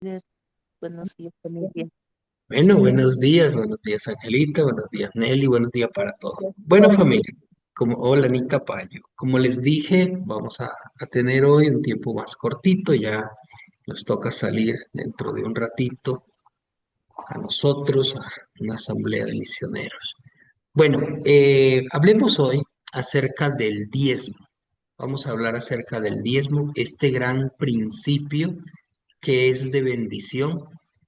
Días, buenos días, familia. Bueno, buenos días Angelita, buenos días Nelly, buenos días para todos. Bueno familia, hola Anita Payo, como les dije, vamos a tener hoy un tiempo más cortito, ya nos toca salir dentro de un ratito a nosotros, a una asamblea de misioneros. Bueno, hablemos hoy acerca del diezmo. Vamos a hablar acerca del diezmo, este gran principio que es de bendición.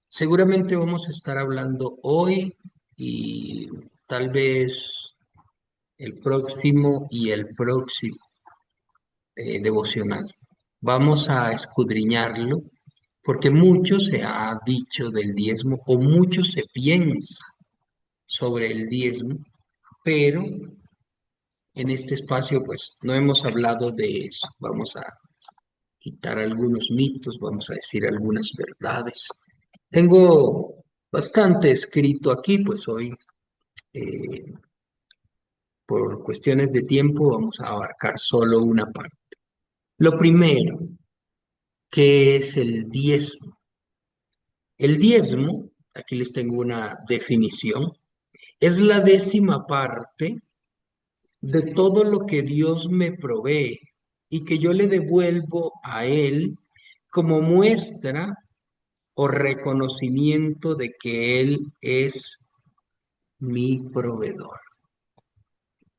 Seguramente vamos a estar hablando hoy y tal vez el próximo y el próximo devocional. Vamos a escudriñarlo porque mucho se ha dicho del diezmo o mucho se piensa sobre el diezmo, pero en este espacio pues no hemos hablado de eso. Vamos a quitar algunos mitos, vamos a decir algunas verdades. Tengo bastante escrito aquí, pues hoy, eh, por cuestiones de tiempo, vamos a abarcar solo una parte. Lo primero, ¿qué es el diezmo? El diezmo, aquí les tengo una definición, es la décima parte de todo lo que Dios me provee y que yo le devuelvo a Él como muestra o reconocimiento de que Él es mi proveedor.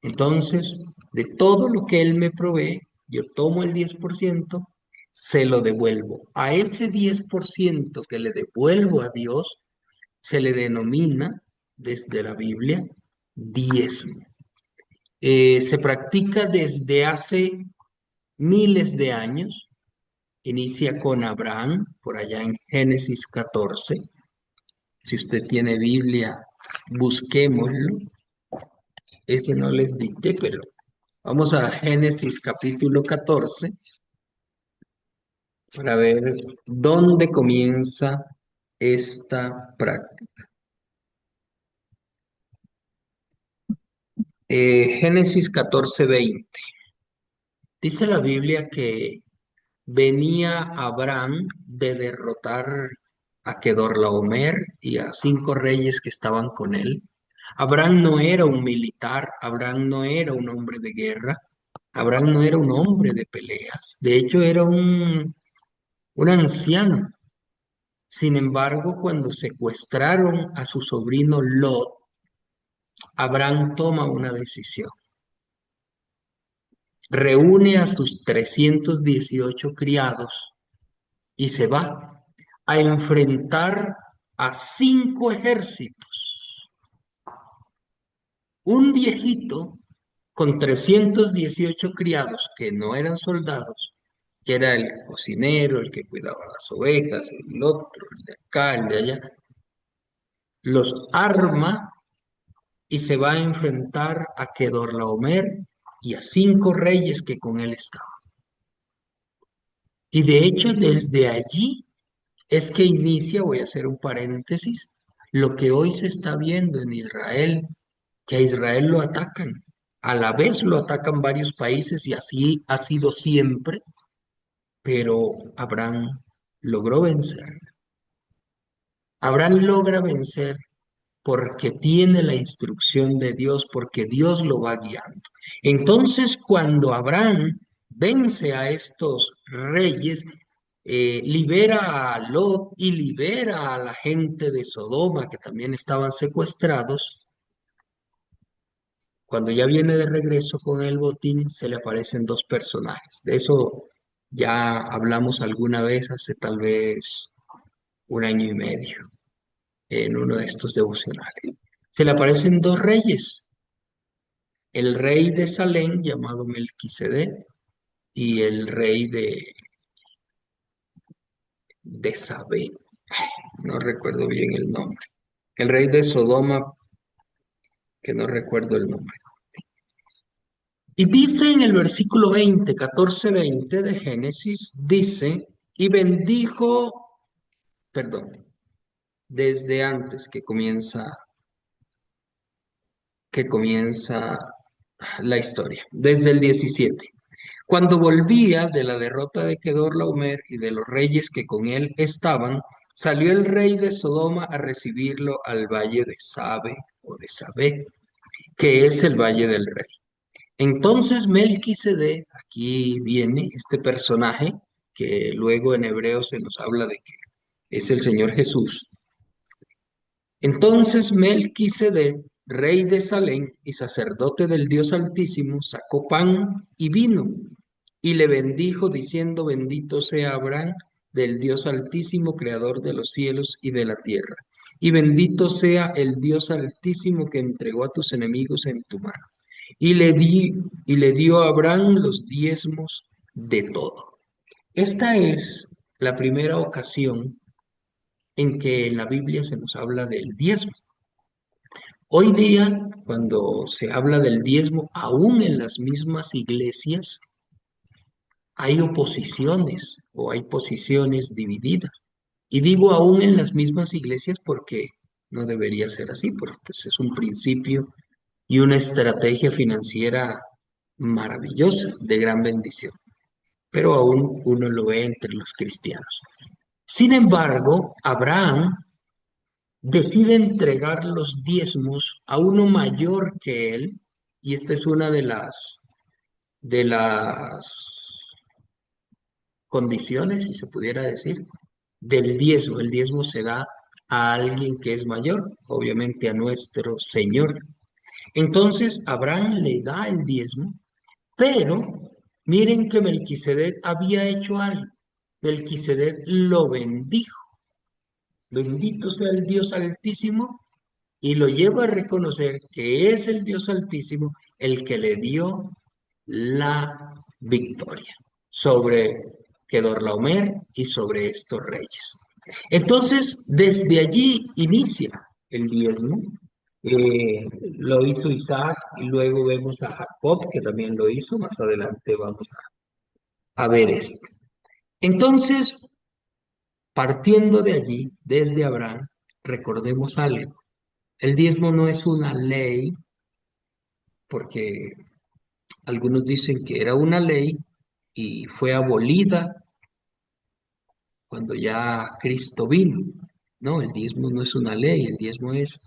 Entonces, de todo lo que Él me provee, yo tomo el 10%, se lo devuelvo. A ese 10% que le devuelvo a Dios, se le denomina desde la Biblia diezmo. Se practica desde hace miles de años. Inicia con Abraham, por allá en Génesis 14. Si usted tiene Biblia, busquémoslo. Ese no les dicté, pero vamos a Génesis capítulo 14 para ver dónde comienza esta práctica. Génesis 14:20. Dice la Biblia que venía Abraham de derrotar a Kedorlaomer y a 5 reyes que estaban con él. Abraham no era un militar, Abraham no era un hombre de guerra, Abraham no era un hombre de peleas, de hecho era un anciano. Sin embargo, cuando secuestraron a su sobrino Lot, Abraham toma una decisión. Reúne a sus 318 criados y se va a enfrentar a 5 ejércitos. Un viejito con 318 criados que no eran soldados, que era el cocinero, el que cuidaba las ovejas, el otro, el de acá, el de allá, los arma y se va a enfrentar a Kedorlaomer y a 5 reyes que con él estaban. Y de hecho, desde allí es que inicia, voy a hacer un paréntesis, lo que hoy se está viendo en Israel, que a Israel lo atacan. A la vez lo atacan varios países y así ha sido siempre, pero Abraham logró vencer. Abraham logra vencer porque tiene la instrucción de Dios, porque Dios lo va guiando. Entonces, cuando Abraham vence a estos reyes, libera a Lot y libera a la gente de Sodoma que también estaban secuestrados, cuando ya viene de regreso con el botín, se le aparecen 2 personajes. De eso ya hablamos alguna vez hace tal vez un año y medio en uno de estos devocionales. Se le aparecen 2 reyes, el rey de Salem llamado Melquisedec y el rey de Sabé, no recuerdo bien el nombre. El rey de Sodoma, que no recuerdo el nombre. Y dice en el versículo 20, 14-20 de Génesis, dice, y bendijo, perdón, desde antes que comienza la historia, desde el 17. Cuando volvía de la derrota de Kedorlaomer y de los reyes que con él estaban, salió el rey de Sodoma a recibirlo al valle de Sabe o de Sabé, que es el valle del rey. Entonces Melquisedec, aquí viene este personaje que luego en hebreo se nos habla de que es el Señor Jesús. Entonces Melquisedec, rey de Salem y sacerdote del Dios Altísimo, sacó pan y vino y le bendijo diciendo, bendito sea Abraham del Dios Altísimo, creador de los cielos y de la tierra. Y bendito sea el Dios Altísimo que entregó a tus enemigos en tu mano. Y le dio a Abraham los diezmos de todo. Esta es la primera ocasión en que en la Biblia se nos habla del diezmo. Hoy día, cuando se habla del diezmo, aún en las mismas iglesias hay oposiciones o hay posiciones divididas. Y digo aún en las mismas iglesias porque no debería ser así, porque pues, es un principio y una estrategia financiera maravillosa, de gran bendición. Pero aún uno lo ve entre los cristianos. Sin embargo, Abraham decide entregar los diezmos a uno mayor que él, y esta es una de las condiciones, si se pudiera decir, del diezmo. El diezmo se da a alguien que es mayor, obviamente a nuestro Señor. Entonces, Abraham le da el diezmo, pero miren que Melquisedec había hecho algo. Melquisedec lo bendijo. Bendito sea el Dios Altísimo y lo lleva a reconocer que es el Dios Altísimo el que le dio la victoria sobre Kedorlaomer y sobre estos reyes. Entonces, desde allí inicia el diezmo. Lo hizo Isaac y luego vemos a Jacob, que también lo hizo. Más adelante vamos a ver esto. Entonces, partiendo de allí, desde Abraham, recordemos algo. El diezmo no es una ley, porque algunos dicen que era una ley y fue abolida cuando ya Cristo vino. No, el diezmo no es una ley, el diezmo es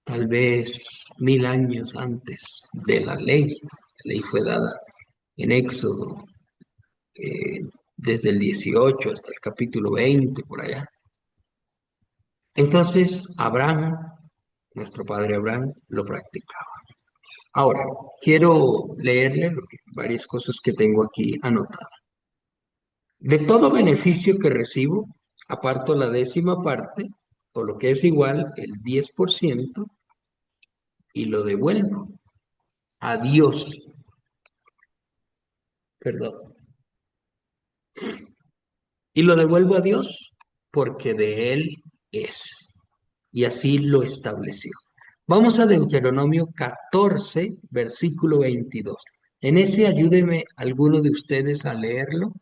tal vez 1000 años antes de la ley. La ley fue dada en Éxodo, eh, desde el 18 hasta el capítulo 20, por allá. Entonces, Abraham, nuestro padre Abraham, lo practicaba. Ahora, quiero leerle varias cosas que tengo aquí anotadas. De todo beneficio que recibo, aparto la décima parte, o lo que es igual, el 10%, y lo devuelvo a Dios. Perdón. Y lo devuelvo a Dios porque de Él es. Y así lo estableció. Vamos a Deuteronomio 14, versículo 22. En ese ayúdeme alguno de ustedes a leerlo.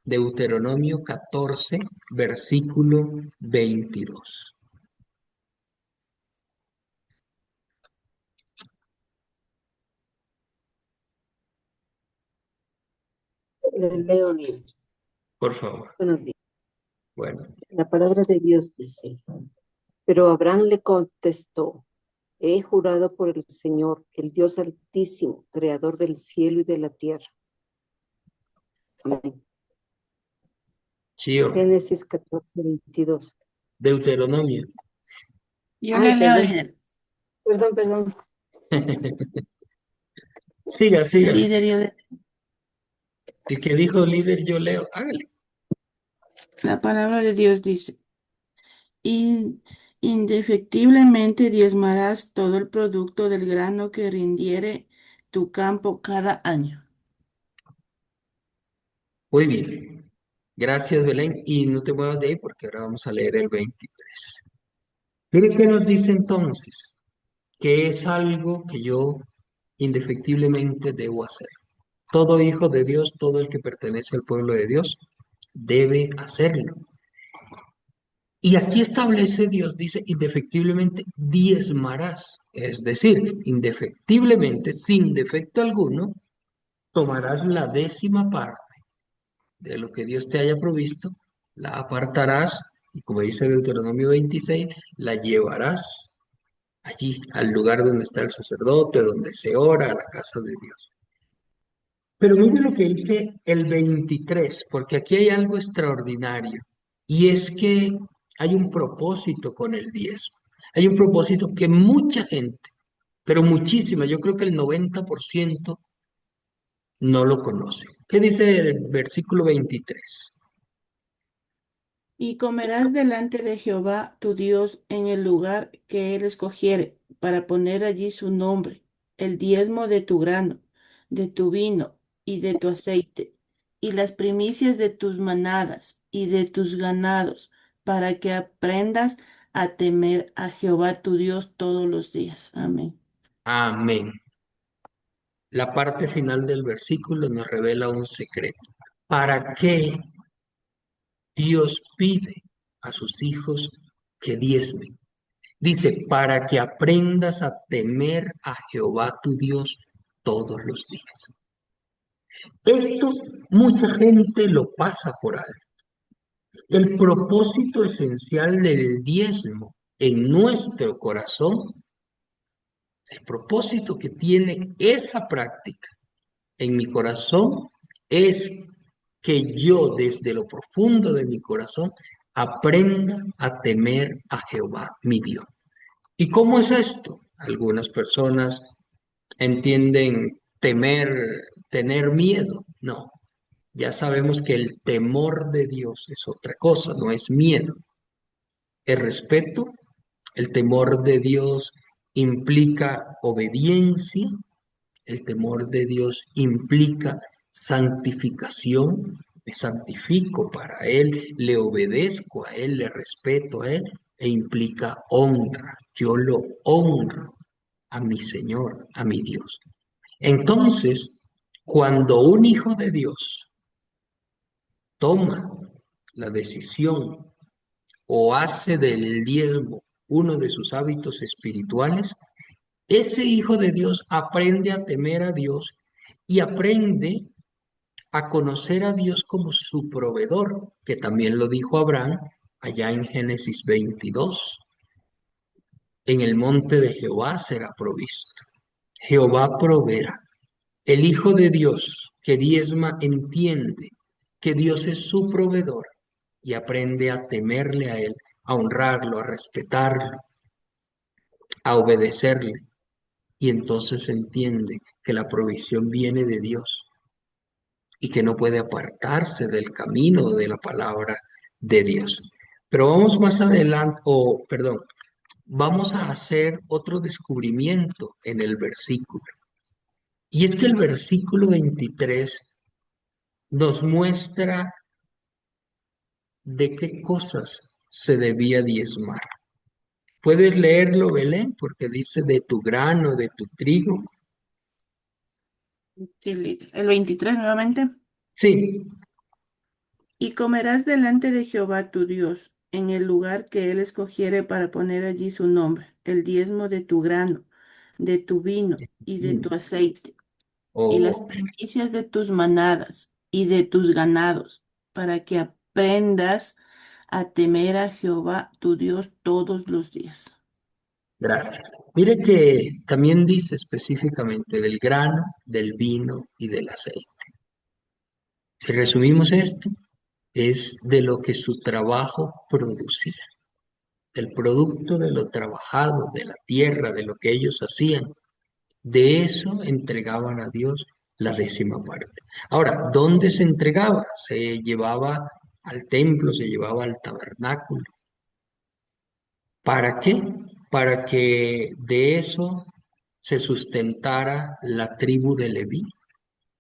Deuteronomio 14, versículo 22. Leonel, Por favor. buenos días. Bueno, La palabra de Dios dice, pero Abraham le contestó, he jurado por el Señor, el Dios Altísimo, creador del cielo y de la tierra. Amén. sí, Génesis 14, 22. Deuteronomio. Yo Ay, le leo, perdón, líder. perdón. Siga, siga. Líder, El que dijo líder, yo leo. Hágale. la palabra de Dios dice, indefectiblemente diezmarás todo el producto del grano que rindiere tu campo cada año. Muy bien. Gracias, Belén. Y no te muevas de ahí porque ahora vamos a leer el 23. Mire qué nos dice entonces, que es algo que yo indefectiblemente debo hacer. Todo hijo de Dios, todo el que pertenece al pueblo de Dios, debe hacerlo. Y aquí establece Dios, dice, indefectiblemente diezmarás. Es decir, indefectiblemente, sin defecto alguno, tomarás la 10ª parte de lo que Dios te haya provisto, la apartarás y como dice Deuteronomio 26, la llevarás allí, al lugar donde está el sacerdote, donde se ora, a la casa de Dios. Pero mire lo que dice el 23, porque aquí hay algo extraordinario, y es que hay un propósito con el diezmo. Hay un propósito que mucha gente, pero muchísima, yo creo que el 90% no lo conoce. ¿Qué dice el versículo 23? Y comerás delante de Jehová tu Dios en el lugar que él escogiere para poner allí su nombre, el diezmo de tu grano, de tu vino y de tu aceite, y las primicias de tus manadas y de tus ganados, para que aprendas a temer a Jehová tu Dios todos los días. Amén. Amén. La parte final del versículo nos revela un secreto. ¿Para qué Dios pide a sus hijos que diezmen? Dice, para que aprendas a temer a Jehová tu Dios todos los días. Esto mucha gente lo pasa por alto. El propósito esencial del diezmo en nuestro corazón, el propósito que tiene esa práctica en mi corazón es que yo desde lo profundo de mi corazón aprenda a temer a Jehová mi Dios. ¿Y cómo es esto? Algunas personas entienden temer, tener miedo. No, ya sabemos que el temor de Dios es otra cosa, no es miedo. El respeto, el temor de Dios implica obediencia, el temor de Dios implica santificación. Me santifico para Él, le obedezco a Él, le respeto a Él, e implica honra. Yo lo honro a mi Señor, a mi Dios. Entonces, cuando un hijo de Dios toma la decisión o hace del diezmo uno de sus hábitos espirituales, ese hijo de Dios aprende a temer a Dios y aprende a conocer a Dios como su proveedor, que también lo dijo Abraham allá en Génesis 22. En el monte de Jehová será provisto. Jehová proveerá. El Hijo de Dios que diezma entiende que Dios es su proveedor y aprende a temerle a Él, a honrarlo, a respetarlo, a obedecerle. Y entonces entiende que la provisión viene de Dios y que no puede apartarse del camino de la palabra de Dios. Pero vamos más adelante, o perdón, vamos a hacer otro descubrimiento en el versículo. Y es que el versículo 23 nos muestra de qué cosas se debía diezmar. Puedes leerlo, Belén, porque dice de tu grano, de tu trigo. El 23 nuevamente. Sí, Y comerás delante de Jehová tu Dios en el lugar que él escogiere para poner allí su nombre, el diezmo de tu grano, de tu vino y de tu aceite, y las o primicias de tus manadas y de tus ganados, para que aprendas a temer a Jehová tu Dios todos los días. gracias. Mire que también dice específicamente del grano, del vino y del aceite. Si resumimos esto, es de lo que su trabajo producía, el producto de lo trabajado, de la tierra, de lo que ellos hacían. De eso entregaban a Dios la 10ª parte. Ahora, ¿dónde se entregaba? Se llevaba al templo, se llevaba al tabernáculo. ¿Para qué? Para que de eso se sustentara la tribu de Leví,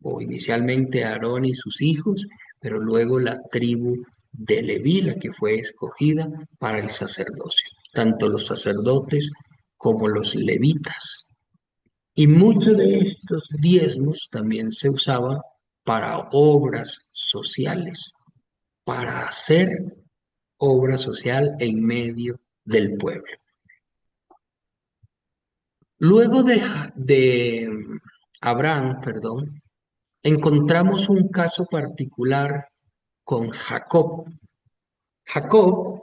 o inicialmente Aarón y sus hijos, pero luego la tribu de Leví, la que fue escogida para el sacerdocio, tanto los sacerdotes como los levitas. Y muchos de estos diezmos también se usaban para obras sociales, para hacer obra social en medio del pueblo. Luego de Abraham, perdón, encontramos un caso particular con Jacob. Jacob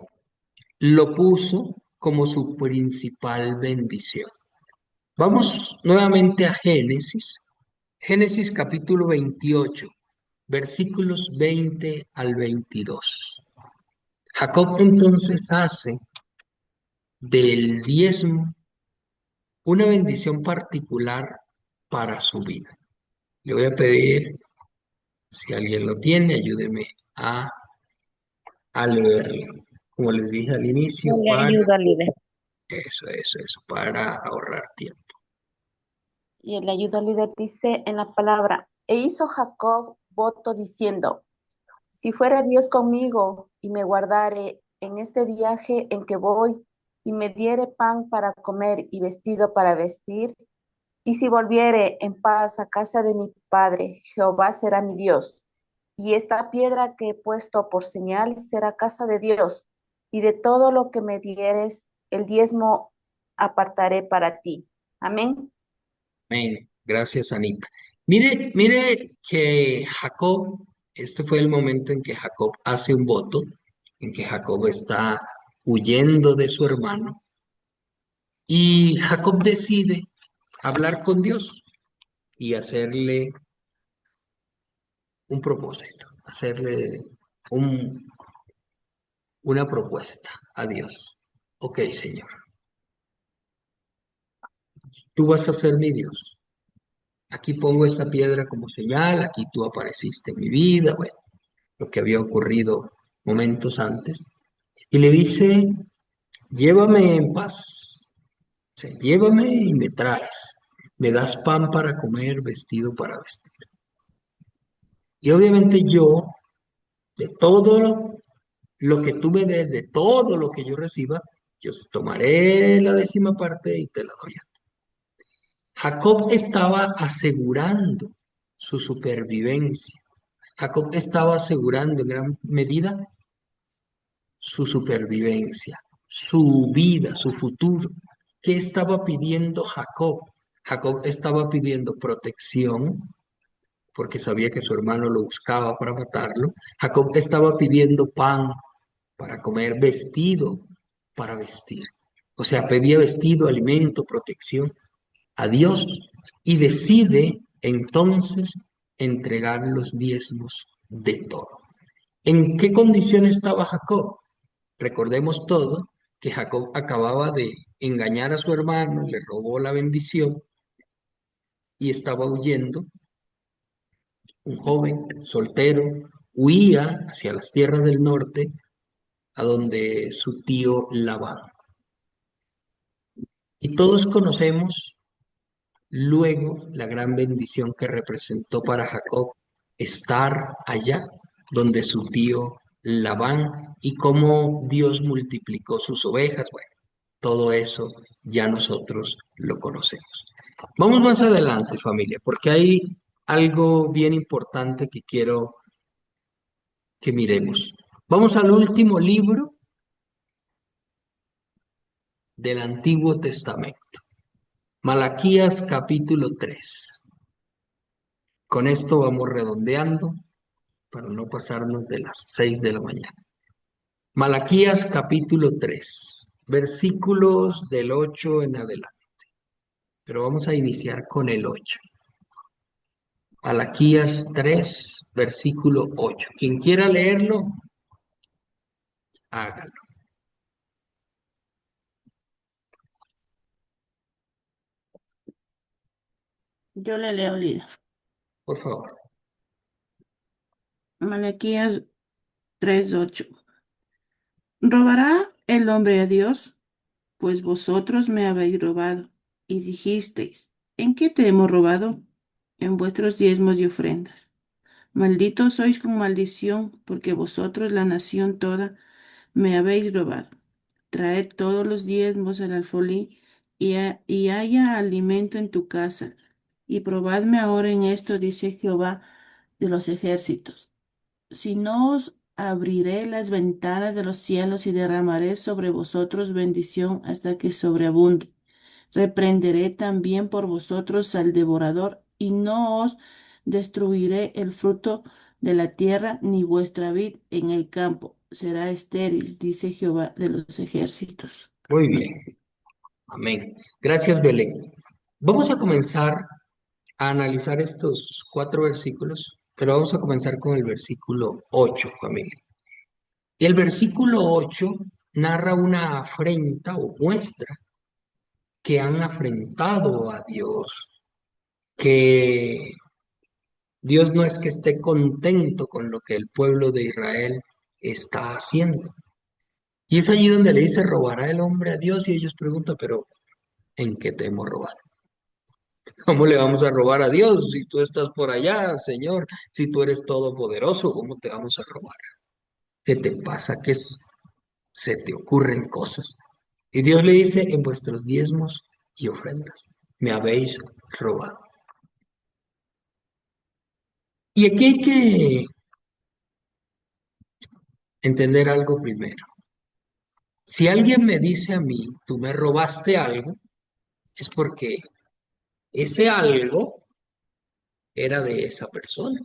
lo puso como su principal bendición. Vamos nuevamente a Génesis, Génesis capítulo 28, versículos 20 al 22. Jacob entonces hace del diezmo una bendición particular para su vida. Le voy a pedir, si alguien lo tiene, ayúdeme a leerlo. Como les dije al inicio, No le para ayuda, líder. eso, para ahorrar tiempo. Y el ayuda líder dice en la palabra, e hizo Jacob voto diciendo, si fuera Dios conmigo y me guardare en este viaje en que voy y me diere pan para comer y vestido para vestir, y si volviere en paz a casa de mi padre, Jehová será mi Dios. Y esta piedra que he puesto por señal será casa de Dios, y de todo lo que me dieres, el diezmo apartaré para ti. Amén. Amén. Gracias, Anita. Mire que Jacob, este fue el momento en que Jacob hace un voto, en que Jacob está huyendo de su hermano, y Jacob decide hablar con Dios y hacerle un propósito, hacerle un- una propuesta a Dios. Ok, Señor, tú vas a ser mi Dios. Aquí pongo esta piedra como señal, aquí tú apareciste en mi vida, bueno, lo que había ocurrido momentos antes. Y le dice, llévame en paz, o sea, llévame y me traes, me das pan para comer, vestido para vestir. Y obviamente yo, de todo lo que tú me des, de todo lo que yo reciba, yo tomaré la décima parte y te la doy a ti. Jacob estaba asegurando su supervivencia. Jacob estaba asegurando en gran medida su supervivencia, su vida, su futuro. ¿Qué estaba pidiendo Jacob? Jacob estaba pidiendo protección porque sabía que su hermano lo buscaba para matarlo. Jacob estaba pidiendo pan para comer, vestido para vestir. O sea, pedía vestido, alimento, protección a Dios y decide entonces entregar los diezmos de todo. ¿En qué condición estaba Jacob? Recordemos todo que Jacob acababa de engañar a su hermano, le robó la bendición y estaba huyendo. Un joven soltero huía hacia las tierras del norte, a donde su tío Labán. Y todos conocemos luego la gran bendición que representó para Jacob estar allá donde su tío Labán y cómo Dios multiplicó sus ovejas. Bueno, todo eso ya nosotros lo conocemos. Vamos más adelante, familia, porque hay algo bien importante que quiero que miremos. Vamos al último libro del Antiguo Testamento, Malaquías capítulo 3. Con esto vamos redondeando para no pasarnos de las 6 de la mañana. Malaquías capítulo 3, versículos del 8 en adelante. Pero vamos a iniciar con el 8. Malaquías 3, versículo 8. Quien quiera leerlo, hágalo, Yo le leo, líder. por favor. Malaquías 3:8. ¿Robará el hombre a Dios? Pues vosotros me habéis robado. Y dijisteis, ¿en qué te hemos robado? En vuestros diezmos y ofrendas. Malditos sois con maldición, porque vosotros, la nación toda, me habéis robado. Traed todos los diezmos al alfolí y haya alimento en tu casa. Y probadme ahora en esto, dice Jehová de los ejércitos. Si no os abriré las ventanas de los cielos y derramaré sobre vosotros bendición hasta que sobreabunde. Reprenderé también por vosotros al devorador y no os destruiré el fruto de la tierra, ni vuestra vid en el campo será estéril, dice Jehová de los ejércitos. Muy bien. Amén. Gracias, Belén. Vamos a comenzar a analizar estos 4 versículos, pero vamos a comenzar con el versículo 8, familia. Y el versículo 8 narra una afrenta o muestra que han afrentado a Dios, que Dios no es que esté contento con lo que el pueblo de Israel está haciendo. Y es allí donde le dice, ¿robará el hombre a Dios? Y ellos preguntan, pero ¿en qué te hemos robado? ¿Cómo le vamos a robar a Dios si tú estás por allá, Señor? Si tú eres todopoderoso, ¿cómo te vamos a robar? ¿Qué te pasa? Se te ocurren cosas? Y Dios le dice, en vuestros diezmos y ofrendas me habéis robado. Y aquí hay que entender algo primero. Si alguien me dice a mí, tú me robaste algo, es porque ese algo era de esa persona.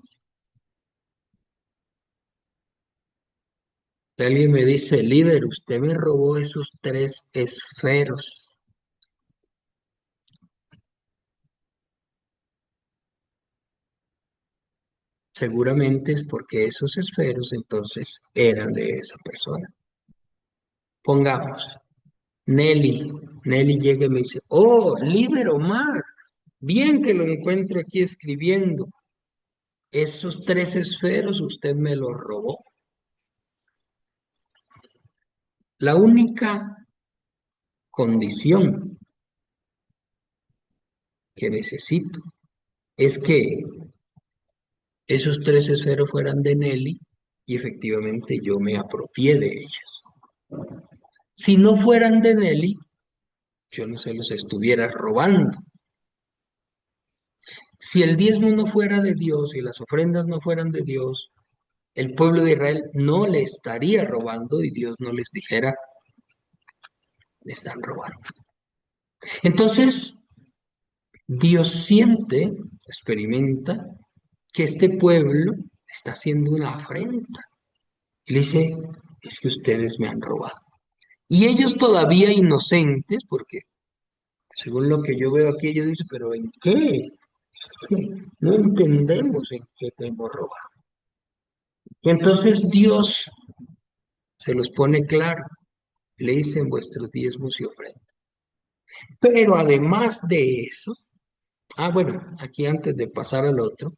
Si alguien me dice, líder, usted me robó esos 3 esferos, seguramente es porque esos esferos entonces eran de esa persona. Pongamos, Nelly llega y me dice, oh, líder Omar, bien que lo encuentro aquí escribiendo. Esos 3 esferos usted me los robó. La única condición que necesito es que esos 3 esferos fueran de Nelly y efectivamente yo me apropié de ellos. Si no fueran de Nelly, yo no se los estuviera robando. Si el diezmo no fuera de Dios y las ofrendas no fueran de Dios, el pueblo de Israel no le estaría robando y Dios no les dijera, le están robando. Entonces, Dios siente, experimenta que este pueblo está haciendo una afrenta. Y le dice, es que ustedes me han robado. Y ellos todavía inocentes, porque según lo que yo veo aquí, ellos dicen, pero ¿en qué? No entendemos en qué te hemos robado. Y entonces Dios se los pone claro, le dicen vuestros diezmos y ofrendas. Pero además de eso, bueno, aquí antes de pasar al otro,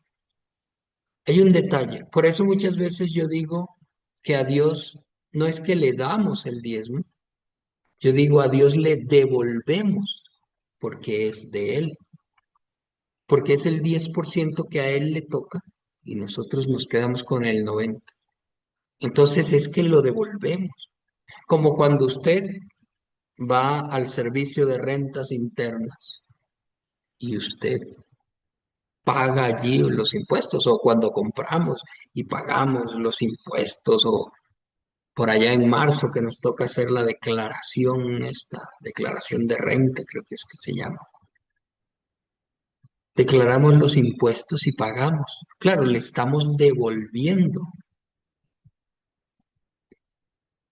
hay un detalle. Por eso muchas veces yo digo que a Dios no es que le damos el diezmo, yo digo a Dios le devolvemos porque es de Él, porque es el 10% que a Él le toca y nosotros nos quedamos con el 90%. Entonces es que lo devolvemos. Como cuando usted va al servicio de rentas internas y usted paga allí los impuestos, o cuando compramos y pagamos los impuestos, o por allá en marzo que nos toca hacer la declaración, esta declaración de renta, creo que es que se llama. Declaramos los impuestos y pagamos. Claro, le estamos devolviendo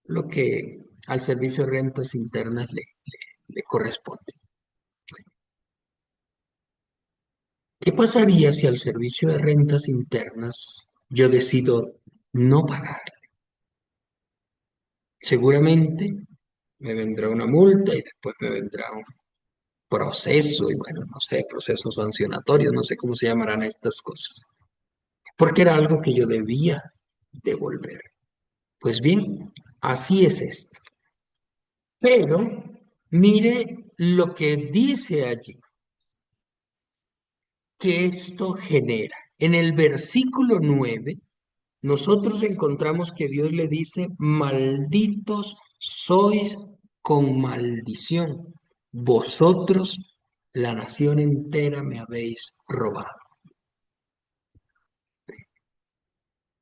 lo que al servicio de rentas internas le corresponde. ¿Qué pasaría si al servicio de rentas internas yo decido no pagar? Seguramente me vendrá una multa y después me vendrá un proceso, y bueno, no sé, procesos sancionatorios, no sé cómo se llamarán estas cosas, porque era algo que yo debía devolver. Pues bien, así es esto. Pero mire lo que dice allí, que esto genera. En el versículo 9, nosotros encontramos que Dios le dice, malditos sois con maldición. Vosotros, la nación entera, me habéis robado.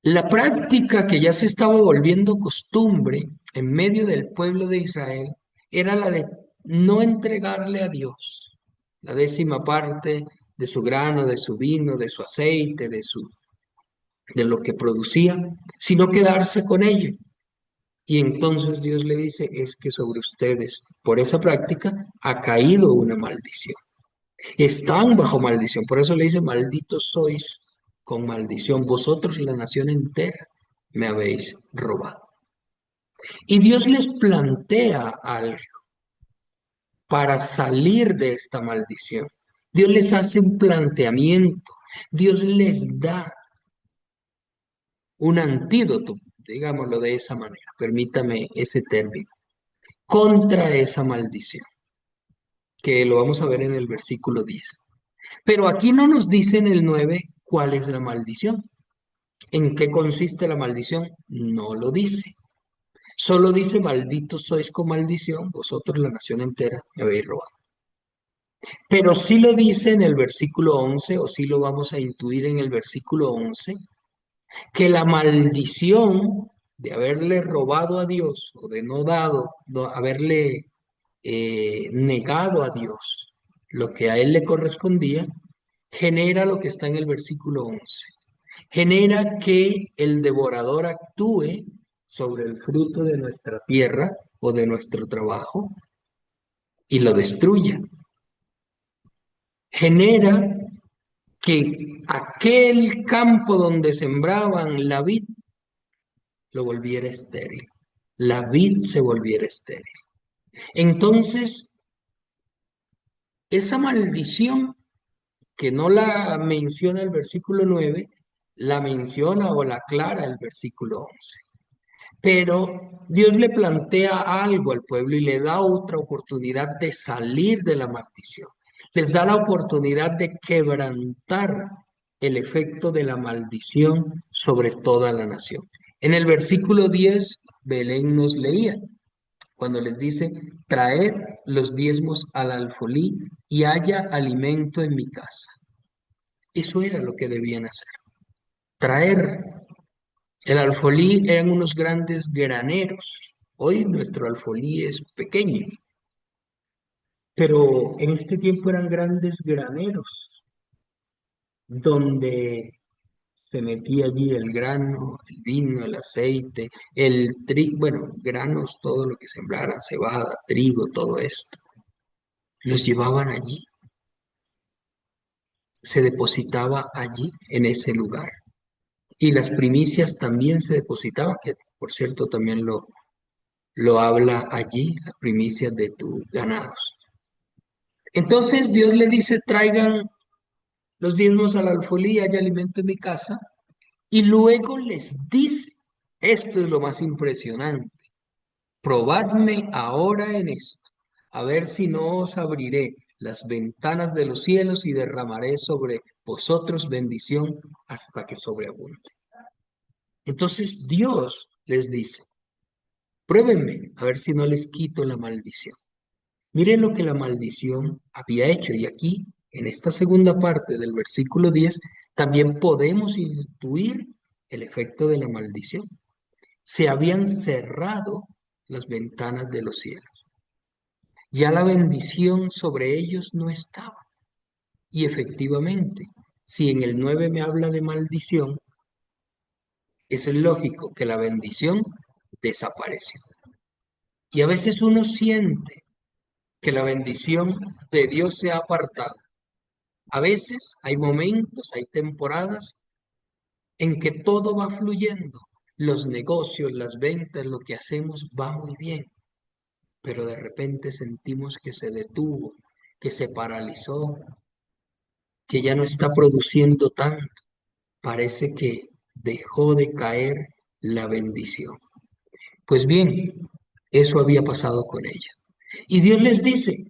La práctica que ya se estaba volviendo costumbre en medio del pueblo de Israel era la de no entregarle a Dios la 10ª parte de su grano, de su vino, de su aceite, de lo que producía, sino quedarse con ello. Y entonces Dios le dice, es que sobre ustedes, por esa práctica, ha caído una maldición. Están bajo maldición. Por eso le dice, malditos sois con maldición. Vosotros, la nación entera, me habéis robado. Y Dios les plantea algo para salir de esta maldición. Dios les hace un planteamiento. Dios les da un antídoto, digámoslo de esa manera, permítame ese término, contra esa maldición, que lo vamos a ver en el versículo 10. Pero aquí no nos dice en el 9 cuál es la maldición. ¿En qué consiste la maldición? No lo dice. Solo dice, malditos sois con maldición, vosotros la nación entera me habéis robado. Pero sí lo dice en el versículo 11, o sí lo vamos a intuir en el versículo 11, que la maldición de haberle robado a Dios o de haberle negado a Dios lo que a él le correspondía, genera lo que está en el versículo 11. Genera que el devorador actúe sobre el fruto de nuestra tierra o de nuestro trabajo y lo destruya. Genera que aquel campo donde sembraban la vid lo volviera estéril. La vid se volviera estéril. Entonces, esa maldición que no la menciona el versículo 9, la menciona o la aclara el versículo 11. Pero Dios le plantea algo al pueblo y le da otra oportunidad de salir de la maldición. Les da la oportunidad de quebrantar el efecto de la maldición sobre toda la nación. En el versículo 10, Belén nos leía, cuando les dice, traed los diezmos al alfolí y haya alimento en mi casa. Eso era lo que debían hacer. Traer. El alfolí eran unos grandes graneros. Hoy nuestro alfolí es pequeño, pero en este tiempo eran grandes graneros donde se metía allí el grano, el vino, el aceite, el trigo, bueno, granos, todo lo que sembrara, cebada, trigo, todo esto. Los llevaban allí, se depositaba allí, en ese lugar. Y las primicias también se depositaban, que por cierto también lo habla allí, las primicias de tus ganados. Entonces Dios le dice, traigan los diezmos al alfolí, haya alimento en mi casa, y luego les dice, esto es lo más impresionante, probadme ahora en esto, a ver si no os abriré las ventanas de los cielos y derramaré sobre vosotros bendición hasta que sobreabunde. Entonces Dios les dice, pruébenme, a ver si no les quito la maldición. Miren lo que la maldición había hecho. Y aquí, en esta segunda parte del versículo 10, también podemos intuir el efecto de la maldición. Se habían cerrado las ventanas de los cielos. Ya la bendición sobre ellos no estaba. Y efectivamente, si en el 9 me habla de maldición, es lógico que la bendición desapareció. Y a veces uno siente que la bendición de Dios se ha apartado. A veces hay momentos, hay temporadas en que todo va fluyendo. Los negocios, las ventas, lo que hacemos va muy bien, pero de repente sentimos que se detuvo, que se paralizó, que ya no está produciendo tanto. Parece que dejó de caer la bendición. Pues bien, eso había pasado con ella. Y Dios les dice,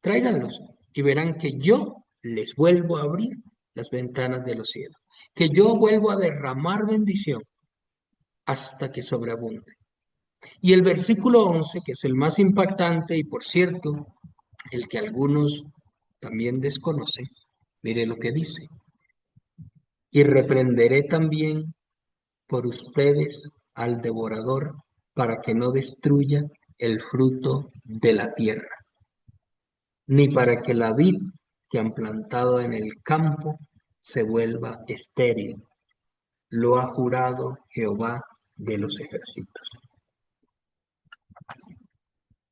tráiganlos y verán que yo les vuelvo a abrir las ventanas de los cielos, que yo vuelvo a derramar bendición hasta que sobreabunde. Y el versículo 11, que es el más impactante y por cierto, el que algunos también desconocen, mire lo que dice. Y reprenderé también por ustedes al devorador para que no destruya el fruto de la tierra, ni para que la vid que han plantado en el campo se vuelva estéril. Lo ha jurado Jehová de los ejércitos.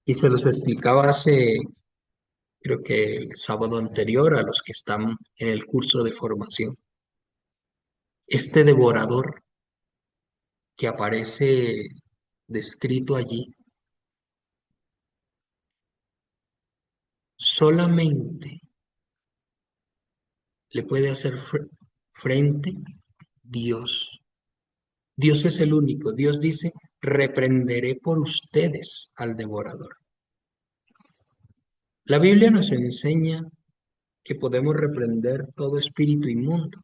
Y se los explicaba hace, creo que el sábado anterior, a los que están en el curso de formación. Este devorador que aparece descrito allí, solamente le puede hacer frente Dios. Dios es el único. Dios dice, reprenderé por ustedes al devorador. La Biblia nos enseña que podemos reprender todo espíritu inmundo,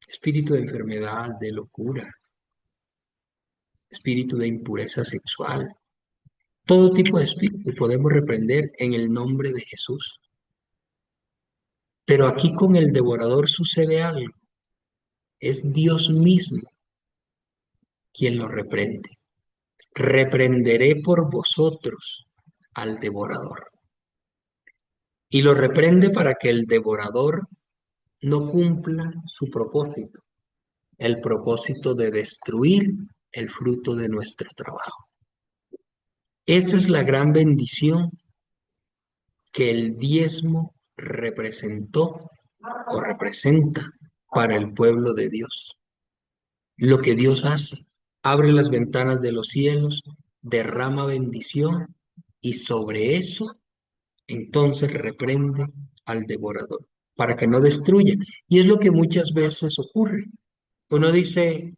espíritu de enfermedad, de locura, espíritu de impureza sexual. Todo tipo de espíritu podemos reprender en el nombre de Jesús. Pero aquí con el devorador sucede algo. Es Dios mismo quien lo reprende. Reprenderé por vosotros al devorador. Y lo reprende para que el devorador no cumpla su propósito, el propósito de destruir el fruto de nuestro trabajo. Esa es la gran bendición que el diezmo representó o representa para el pueblo de Dios. Lo que Dios hace, abre las ventanas de los cielos, derrama bendición y sobre eso entonces reprende al devorador para que no destruya. Y es lo que muchas veces ocurre. Uno dice,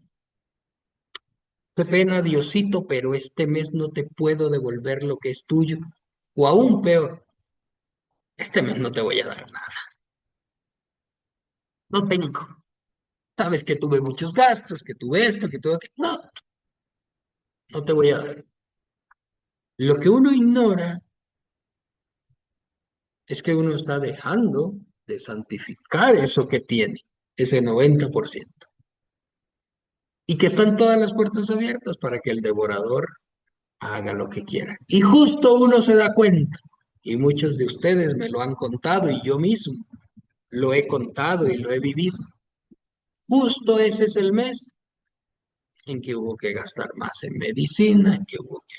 qué pena, Diosito, pero este mes no te puedo devolver lo que es tuyo. O aún peor, este mes no te voy a dar nada. No tengo. Sabes que tuve muchos gastos, que tuve esto, que tuve aquello. No, no te voy a dar. Lo que uno ignora es que uno está dejando de santificar eso que tiene, ese 90%. Y que están todas las puertas abiertas para que el devorador haga lo que quiera. Y justo uno se da cuenta, y muchos de ustedes me lo han contado y yo mismo lo he contado y lo he vivido. Justo ese es el mes en que hubo que gastar más en medicina, en que hubo que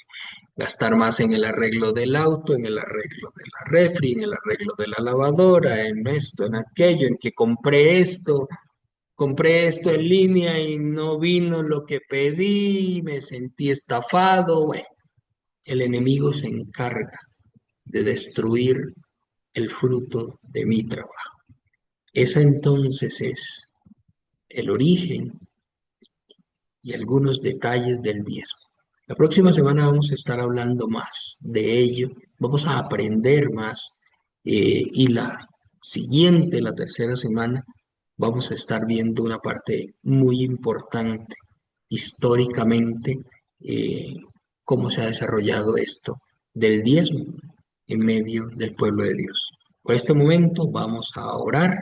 gastar más en el arreglo del auto, en el arreglo de la refri, en el arreglo de la lavadora, en esto, en aquello, en que compré esto en línea y no vino lo que pedí, me sentí estafado. Bueno, el enemigo se encarga de destruir el fruto de mi trabajo. Ese entonces es el origen y algunos detalles del diezmo. La próxima semana vamos a estar hablando más de ello, vamos a aprender más y la siguiente, la tercera semana, vamos a estar viendo una parte muy importante históricamente, cómo se ha desarrollado esto del diezmo en medio del pueblo de Dios. Por este momento vamos a orar